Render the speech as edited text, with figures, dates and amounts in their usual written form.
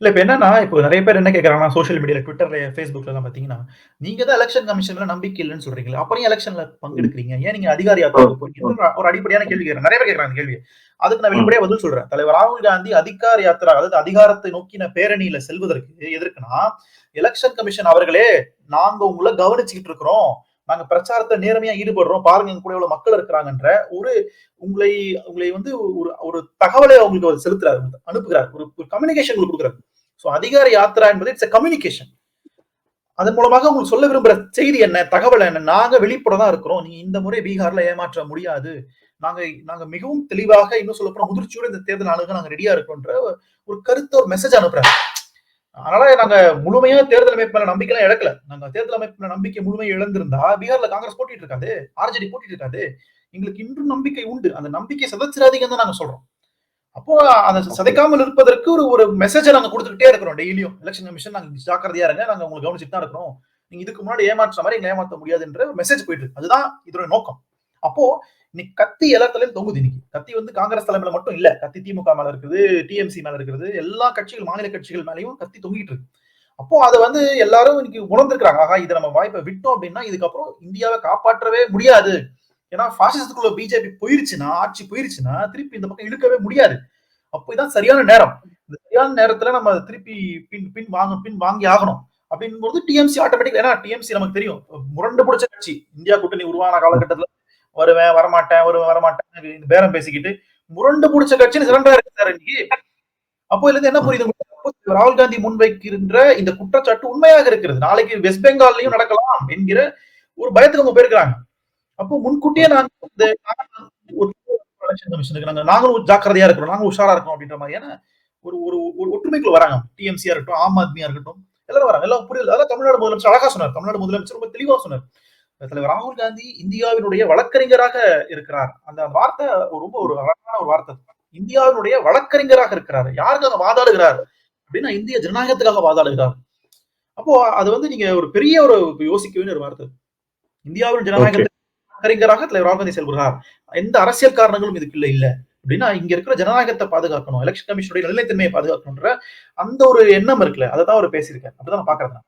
இல்ல இப்ப என்னன்னா, இப்போ நெறைய பேர் என்ன கேட்கறாங்கன்னா, சோசியல் மீடியால Twitterல, Facebookலலாம் பார்த்தீங்கன்னா, நீங்க தான் எலக்ஷன் கமிஷன் மேல நம்பிக்கை இல்லன்னு சொல்றீங்களே. அப்புறம் ஏன் எலக்ஷன்ல ம். பங்கெடுக்கிறீங்க? ஏன் நீங்க அதிகார ம். யாத்திரைக்கு ம். போறீங்கன்ற ஒரு அடிப்படையான கேள்வி கேட்கிறேன். நெறைய பேர் கேட்கறாங்க இந்த கேள்விய. அதுக்கு நான் ம். வெளிப்படையா பதில் சொல்றேன். தலைவர் ராகுல் காந்தி அதிகார யாத்திரா, அதாவது அதிகாரத்தை நோக்கின பேரணியில செல்வதற்கு எதற்குன்னா, எலக்ஷன் கமிஷன் அவர்களே, நாங்க உங்கள கவனிச்சுக்கிட்டு இருக்கிறோம். நாங்க பிரச்சாரத்துல நேர்மையா ஈடுபடுறோம். பாருங்க எங்க கூட எவ்வளவு மக்கள் இருக்கிறாங்கன்ற ஒரு உங்களை உங்களை வந்து ஒரு ஒரு தகவலை அவங்களுக்கு அவர் செலுத்துறாரு, அனுப்புகிறார். ஒரு ஒரு கம்யூனிகேஷன் உங்களுக்கு குடுக்குறாரு. சோ அதிகார யாத்திரா என்பது இட்ஸ் எ கம்யூனிகேஷன். அதன் மூலமாக உங்களுக்கு சொல்ல விரும்புற செய்தி என்ன? தகவல் என்ன? நாங்க வெளிப்பட தான் இருக்கிறோம். நீங்க இந்த முறை பீகார்ல ஏமாற்ற முடியாது. நாங்க நாங்க மிகவும் தெளிவாக இன்னும் சொல்லப்போனா முதிர்ச்சியோட இந்த தேர்தல் அணுக நாங்க ரெடியா இருக்கோம்ன்ற ஒரு கருத்து ஒரு மெசேஜ் அனுப்புறாரு. அதனால நாங்க முழுமையா தேர்தல் அமைப்பு மேல நம்பிக்கைலாம் இழக்கல. நாங்க தேர்தல் அமைப்பு மேல நம்பிக்கை முழுமையா இழந்திருந்தா, பீகார்ல காங்கிரஸ் போட்டிட்டு இருக்காது. ஆர்ஜேடி போட்டிட்டு இருக்காது. எங்களுக்கு இன்றும் நம்பிக்கை உண்டு. அந்த நம்பிக்கைய சிதைச்சிராதீங்கன்னு தான் நாங்க சொல்றோம். அப்போ அத ஓகே. சிதைக்காமல் இருப்பதற்கு ஒரு ஒரு மெசேஜ நாங்க குடுத்துக்கிட்டே இருக்கிறோம் டெய்லியும். எலக்ஷன் கமிஷன் நாங்க ஜாக்கிரதையா இருங்க. நாங்க உங்கள கவனிச்சுட்டு தான் இருக்கிறோம். நீங்க இதுக்கு முன்னாடி ஏமாற்ற மாரி எங்கள ஏமாத்த முடியாதுன்ற மெசேஜ் போயிட்டு இருக்கு. அதுதான் இதோட நோக்கம். அப்போ இன்னைக்கு கத்தி எல்லா தலையிலும் தொங்குது இன்னைக்கு. கத்தி வந்து காங்கிரஸ் தலைமையில மட்டும் இல்ல. கத்தி திமுக மேல இருக்குது, டிஎம்சி மேல இருக்குது. எல்லா கட்சிகள், மாநில கட்சிகள் மேலயும் கத்தி தொங்கிட்டு இருக்கு. அப்போ அத வந்து எல்லாரும் இன்னைக்கு உணர்ந்திருக்கிறாங்க. ஆஹா! இத நம்ம வாய்ப்ப விட்டோம் அப்டின்னா, இதுக்கப்புறம் இந்தியாவ காப்பாற்றவே முடியாது. ஏன்னா பாசிசத்துக்குள்ள பிஜேபி போயிருச்சுன்னா, ஆட்சி போயிருச்சுன்னா, திருப்பி இந்த பக்கம் இழுக்கவே முடியாது. அப்ப இதான் சரியான நேரம். இந்த சரியான நேரத்துல நம்ம திருப்பி பின் வாங்கி ஆகணும். அப்படிங்கும்போது டிஎம்சி ஆட்டோமேட்டிக் ஏன்னா டிஎம்சி நமக்கு தெரியும். முரண்டு புடிச்ச கட்சி. இந்தியா கூட்டணி உருவான ம். காலகட்டத்துல வருவேன், வரமாட்டேன், வருவேன், வரமாட்டேன் பேரம் பேசிக்கிட்டு முரண்டு புடிச்ச கட்சின்னு சிலிண்டரா இருக்கு சார் இன்னைக்கு. அப்போ இதுல இருந்து என்ன ம். புரியுது உங்களுக்கு? அப்போ ராகுல் காந்தி முன்வைக்கின்ற இந்த குற்றச்சாட்டு உண்மையாக இருக்கிறது. நாளைக்கு வெஸ்ட் பெங்கால்லயும் நடக்கலாம் என்கிற ஒரு பயத்துக்கு அவங்க போயிருக்கிறாங்க. அப்போ முன்கூட்டியே ம். நாங்க இந்த எலக்ஷன் கமிஷனுக்கு நாங்களும் ஜாக்கிரதையா இருக்கிறோம். நாங்களும் உஷாரா இருக்கோம் அப்படின்ற மாதிரியான ஒரு ஒரு ஒரு ஒற்றுமைக்குள்ள வராங்க. டிஎம்சியா இருக்கட்டும், ஆம் ஆத்மியா இருக்கட்டும், எல்லாரும் வராங்க. எல்லாம் புரியுது. அதான் தமிழ்நாடு முதலமைச்சர் அழகா சொன்னார். தமிழ்நாடு முதலமைச்சர் ரொம்ப தெளிவா சொன்னார். தலைவர் ராகுல் காந்தி இந்தியாவினுடைய வழக்கறிஞராக இருக்கிறார். அந்த வார்த்தை ரொம்ப ஒரு அழகான ஒரு வார்த்தை. இந்தியாவினுடைய வழக்கறிஞராக இருக்கிறார். யாருக்காக வாதாடுகிறார்? அப்படின்னா இந்திய ஜனநாயகத்துக்காக வாதாடுகிறார். அப்போ அது வந்து நீங்க ஒரு பெரிய ஒரு யோசிக்க வேண்டிய ஒரு வார்த்தை. இந்தியாவின் ஓகே. ஜனநாயகத்துக்கு வழக்கறிஞராக தலைவர் ராகுல் காந்தி செயல்படுகிறார். எந்த அரசியல் காரணங்களும் இதுக்கு இல்ல. அப்படின்னா இங்க இருக்கிற ஜனநாயகத்தை பாதுகாக்கணும். எலக்ஷன் கமிஷனுடைய நிலைத்தன்மையை பாதுகாக்கணும்ன்ற அந்த ஒரு எண்ணம் இருக்குல்ல. அததான் அவர் பேசியிருக்காரு. அப்படிதான் நான் பார்க்கிறேன்.